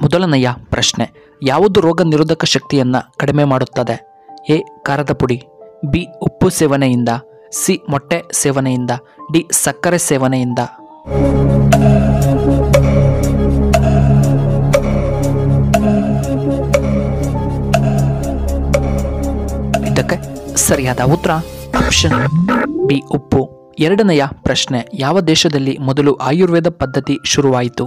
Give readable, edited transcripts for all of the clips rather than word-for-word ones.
ಮೊದಲನೆಯ ಪ್ರಶ್ನೆ, ಯಾವುದು ರೋಗ ನಿರೋಧಕ ಶಕ್ತಿಯನ್ನು ಕಡಿಮೆ ಮಾಡುತ್ತದೆ? ಎ ಖಾರದ ಪುಡಿ, ಬಿ ಉಪ್ಪು ಸೇವನೆಯಿಂದ, ಸಿ ಮೊಟ್ಟೆ ಸೇವನೆಯಿಂದ, ಡಿ ಸಕ್ಕರೆ ಸೇವನೆಯಿಂದ. ಇದಕ್ಕೆ ಸರಿಯಾದ ಉತ್ತರ ಆಪ್ಷನ್ ಬಿ ಉಪ್ಪು. ಎರಡನೆಯ ಪ್ರಶ್ನೆ, ಯಾವ ದೇಶದಲ್ಲಿ ಮೊದಲು ಆಯುರ್ವೇದ ಪದ್ಧತಿ ಶುರುವಾಯಿತು?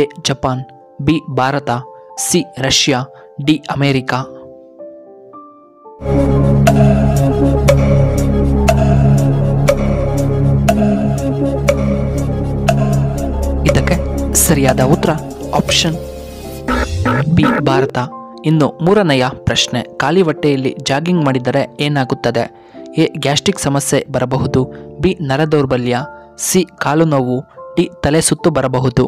A Japan, B Bharat, C Russia, D America. ಇದಕ್ಕೆ ಸರಿಯಾದ ಉತ್ತರ ಆಪ್ಷನ್ ಬಿ ಭಾರತ. ಇನ್ನು ಮೂರನೆಯ ಪ್ರಶ್ನೆ, ಖಾಲಿ ಹೊಟ್ಟೆಯಲ್ಲಿ ಜಾಗಿಂಗ್ ಮಾಡಿದರೆ ಏನಾಗುತ್ತದೆ? ಎ ಗ್ಯಾಸ್ಟ್ರಿಕ್ ಸಮಸ್ಯೆ ಬರಬಹುದು, ಬಿ ನರದೌರ್ಬಲ್ಯ, ಸಿ ಕಾಲು ನೋವು, ಡಿ ತಲೆ ಸುತ್ತು ಬರಬಹುದು.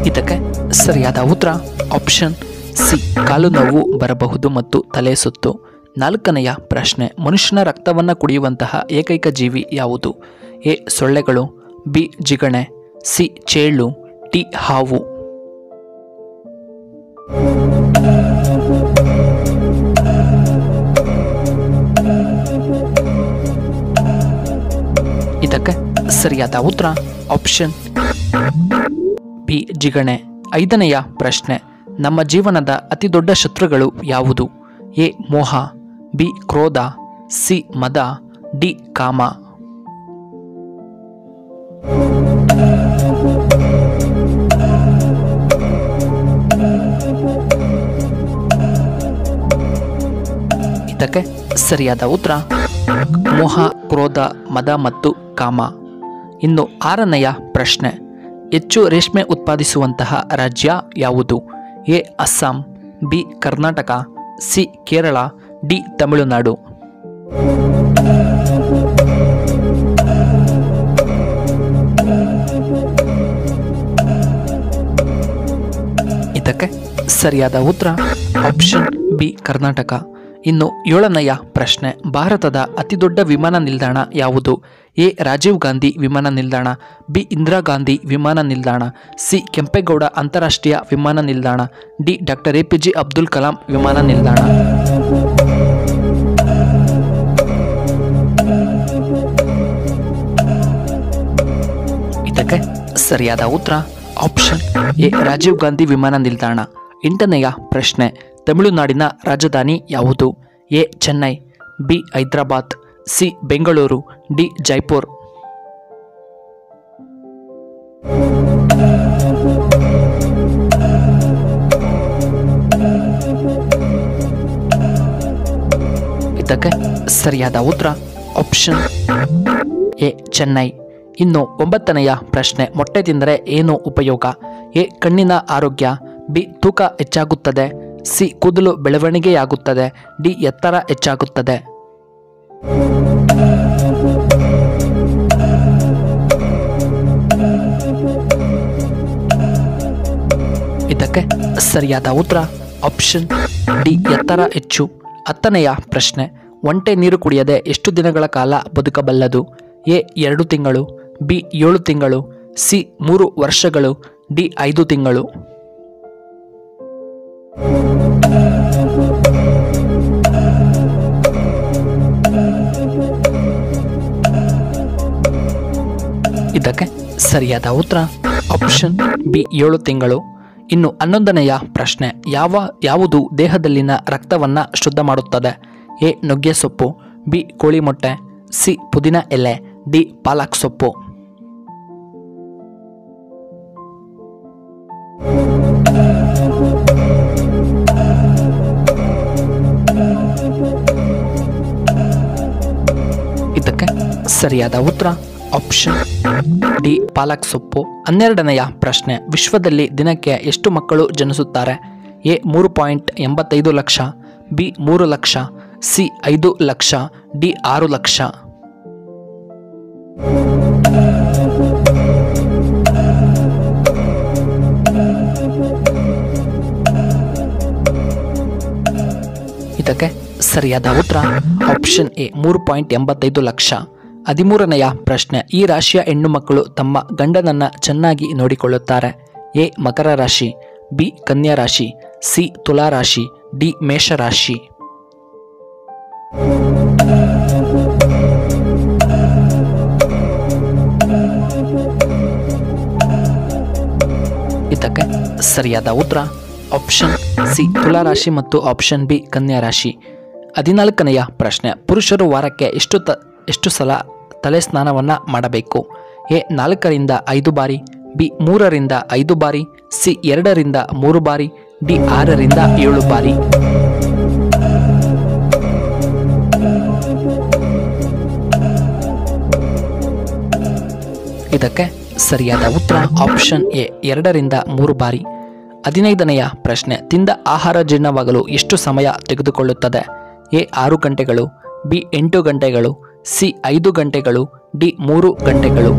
ಇದಕ್ಕೆ ಸರಿಯಾದ ಉತ್ತರ ಆಪ್ಷನ್ ಸಿ ಕಾಲು ನೋವು ಬರಬಹುದು ಮತ್ತು ತಲೆ ಸುತ್ತು. ನಾಲ್ಕನೆಯ ಪ್ರಶ್ನೆ, ಮನುಷ್ಯನ ರಕ್ತವನ್ನು ಕುಡಿಯುವಂತಹ ಏಕೈಕ ಜೀವಿ ಯಾವುದು? ಎ ಸೊಳ್ಳೆಗಳು, ಬಿ ಜಿಗಣೆ, ಸಿ ಚೇಳು, ಡಿ ಹಾವು. ಇದಕ್ಕೆ ಸರಿಯಾದ ಉತ್ತರ ಆಪ್ಷನ್ ಬಿ ಜಿಗಣೆ. ಐದನೆಯ ಪ್ರಶ್ನೆ, ನಮ್ಮ ಜೀವನದ ಅತಿ ದೊಡ್ಡ ಶತ್ರುಗಳು ಯಾವುದು? ಎ ಮೋಹ, ಬಿ ಕ್ರೋಧ, ಸಿ ಮದ, ಡಿ ಕಾಮ. ಇದಕ್ಕೆ ಸರಿಯಾದ ಉತ್ತರ ಮೋಹ, ಕ್ರೋಧ, ಮದ ಮತ್ತು ಕಾಮ. ಇನ್ನು ಆರನೆಯ ಪ್ರಶ್ನೆ, ಹೆಚ್ಚು ರೇಷ್ಮೆ ಉತ್ಪಾದಿಸುವಂತಹ ರಾಜ್ಯ ಯಾವುದು? A Assam, B Karnataka, C Kerala, D Tamil Nadu. ಇದಕ್ಕೆ ಸರಿಯಾದ ಉತ್ತರ ಆಪ್ಷನ್ ಬಿ ಕರ್ನಾಟಕ. ಇನ್ನು ಏಳನೆಯ ಪ್ರಶ್ನೆ, ಭಾರತದ ಅತಿದೊಡ್ಡ ವಿಮಾನ ನಿಲ್ದಾಣ ಯಾವುದು? ಎ ರಾಜೀವ್ ಗಾಂಧಿ ವಿಮಾನ ನಿಲ್ದಾಣ, ಬಿ ಇಂದಿರಾ ಗಾಂಧಿ ವಿಮಾನ ನಿಲ್ದಾಣ, ಸಿ ಕೆಂಪೇಗೌಡ ಅಂತಾರಾಷ್ಟ್ರೀಯ ವಿಮಾನ ನಿಲ್ದಾಣ, D doctor APJ Abdul Kalam ವಿಮಾನ ನಿಲ್ದಾಣ. ಇದಕ್ಕೆ ಸರಿಯಾದ ಉತ್ತರ ಆಪ್ಷನ್ ಎ ರಾಜೀವ್ ಗಾಂಧಿ ವಿಮಾನ ನಿಲ್ದಾಣ. ಎಂಟನೆಯ ಪ್ರಶ್ನೆ, ತಮಿಳುನಾಡಿನ ರಾಜಧಾನಿ ಯಾವುದು? A Chennai, B Hyderabad, C Bengaluru, D Jaipur. ಇದಕ್ಕೆ ಸರಿಯಾದ ಉತ್ತರ ಆಪ್ಷನ್ ಎ ಚೆನ್ನೈ. ಇನ್ನು ಒಂಬತ್ತನೆಯ ಪ್ರಶ್ನೆ, ಮೊಟ್ಟೆ ತಿಂದರೆ ಏನು ಉಪಯೋಗ? ಎ ಕಣ್ಣಿನ ಆರೋಗ್ಯ, ಬಿ ತೂಕ ಹೆಚ್ಚಾಗುತ್ತದೆ, ಸಿ ಕೂದಲು ಬೆಳವಣಿಗೆಯಾಗುತ್ತದೆ, ಡಿ ಎತ್ತರ ಹೆಚ್ಚಾಗುತ್ತದೆ. ಇದಕ್ಕೆ ಸರಿಯಾದ ಉತ್ತರ ಆಪ್ಷನ್ ಡಿ ಎತ್ತರ ಹೆಚ್ಚು. ಹತ್ತನೆಯ ಪ್ರಶ್ನೆ, ಒಂಟೆ ನೀರು ಕುಡಿಯದೆ ಎಷ್ಟು ದಿನಗಳ ಕಾಲ ಬದುಕಬಲ್ಲದು? ಎ 2 ತಿಂಗಳು, ಬಿ 7 ತಿಂಗಳು, ಸಿ 3 ವರ್ಷಗಳು, ಡಿ 5 ತಿಂಗಳು. ಇದಕ್ಕೆ ಸರಿಯಾದ ಉತ್ತರ ಆಪ್ಷನ್ ಬಿ 7 ತಿಂಗಳು. ಇನ್ನು 11ನೆಯ ಪ್ರಶ್ನೆ, ಯಾವುದು ದೇಹದಲ್ಲಿನ ರಕ್ತವನ್ನು ಶುದ್ಧ ಮಾಡುತ್ತದೆ? ಎ ನುಗ್ಗೆ ಸೊಪ್ಪು, ಬಿ ಕೋಳಿ ಮೊಟ್ಟೆ, ಸಿ ಪುದೀನ ಎಲೆ, ಡಿ ಪಾಲಕ್ ಸೊಪ್ಪು. ಇದಕ್ಕೆ ಸರಿಯಾದ ಉತ್ತರ ಆಪ್ಷನ್ ಡಿ ಪಾಲಕ್ ಸೊಪ್ಪು. 12ನೆಯ ಪ್ರಶ್ನೆ, ವಿಶ್ವದಲ್ಲಿ ದಿನಕ್ಕೆ ಎಷ್ಟು ಮಕ್ಕಳು ಜನಿಸುತ್ತಾರೆ? A 3.85 lakh, B 3 lakh, C 5 lakh, D 6 lakh. ಇದಕ್ಕೆ ಸರಿಯಾದ ಉತ್ತರ ಆಪ್ಷನ್ ಎ 3.85 ಲಕ್ಷ. 13ನೆಯ ಪ್ರಶ್ನೆ, ಈ ರಾಶಿಯ ಹೆಣ್ಣು ಮಕ್ಕಳು ತಮ್ಮ ಗಂಡನನ್ನ ಚೆನ್ನಾಗಿ ನೋಡಿಕೊಳ್ಳುತ್ತಾರೆ. ಎ ಮಕರ ರಾಶಿ, ಬಿ ಕನ್ಯಾ ರಾಶಿ, ಸಿ ತುಲಾ ರಾಶಿ, ಡಿ ಮೇಷ ರಾಶಿ. ಇದಕ್ಕೆ ಸರಿಯಾದ ಉತ್ತರ ಆಪ್ಷನ್ ಸಿ ತುಲಾ ರಾಶಿ ಮತ್ತು ಆಪ್ಷನ್ ಬಿ ಕನ್ಯಾ ರಾಶಿ. 14ನೆಯ ಪ್ರಶ್ನೆ, ಪುರುಷರು ವಾರಕ್ಕೆ ಎಷ್ಟು ಸಲ ತಲೆ ಸ್ನಾನವನ್ನು ಮಾಡಬೇಕು? ಎ 4ರಿಂದ 5 ಬಾರಿ, ಬಿ 3ರಿಂದ 5 ಬಾರಿ, ಸಿ 2ರಿಂದ 3 ಬಾರಿ, ಡಿ 6ರಿಂದ 7 ಬಾರಿ. ಇದಕ್ಕೆ ಸರಿಯಾದ ಉತ್ತರ ಆಪ್ಷನ್ ಎ 2ರಿಂದ 3 ಬಾರಿ. 15ನೆಯ ಪ್ರಶ್ನೆ, ತಿಂದ ಆಹಾರ ಜೀರ್ಣವಾಗಲು ಎಷ್ಟು ಸಮಯ ತೆಗೆದುಕೊಳ್ಳುತ್ತದೆ? ಎ 6 ಗಂಟೆಗಳು, ಬಿ 8 ಗಂಟೆಗಳು, ಸಿ 5 ಗಂಟೆಗಳು, ಡಿ 3 ಗಂಟೆಗಳು.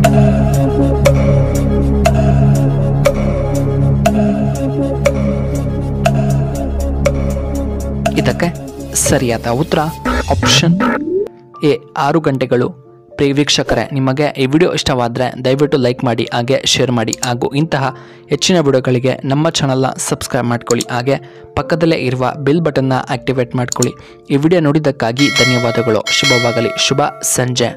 ಇದಕ್ಕೆ ಸರಿಯಾದ ಉತ್ತರ ಆಪ್ಷನ್ ಎ 6 ಗಂಟೆಗಳು. ಪ್ರಿಯ ವೀಕ್ಷಕರೇ, ನಿಮಗೆ ಈ ವಿಡಿಯೋ ಇಷ್ಟವಾದರೆ ದಯವಿಟ್ಟು ಲೈಕ್ ಮಾಡಿ, ಹಾಗೆ ಶೇರ್ ಮಾಡಿ, ಹಾಗೂ ಇಂತಹ ಹೆಚ್ಚಿನ ವಿಡಿಯೋಗಳಿಗೆ ನಮ್ಮ ಚಾನಲ್ನ ಸಬ್ಸ್ಕ್ರೈಬ್ ಮಾಡ್ಕೊಳ್ಳಿ, ಹಾಗೆ ಪಕ್ಕದಲ್ಲೇ ಇರುವ ಬೆಲ್ ಬಟನ್ನ ಆಕ್ಟಿವೇಟ್ ಮಾಡ್ಕೊಳ್ಳಿ. ಈ ವಿಡಿಯೋ ನೋಡಿದ್ದಕ್ಕಾಗಿ ಧನ್ಯವಾದಗಳು. ಶುಭವಾಗಲಿ. ಶುಭ ಸಂಜೆ.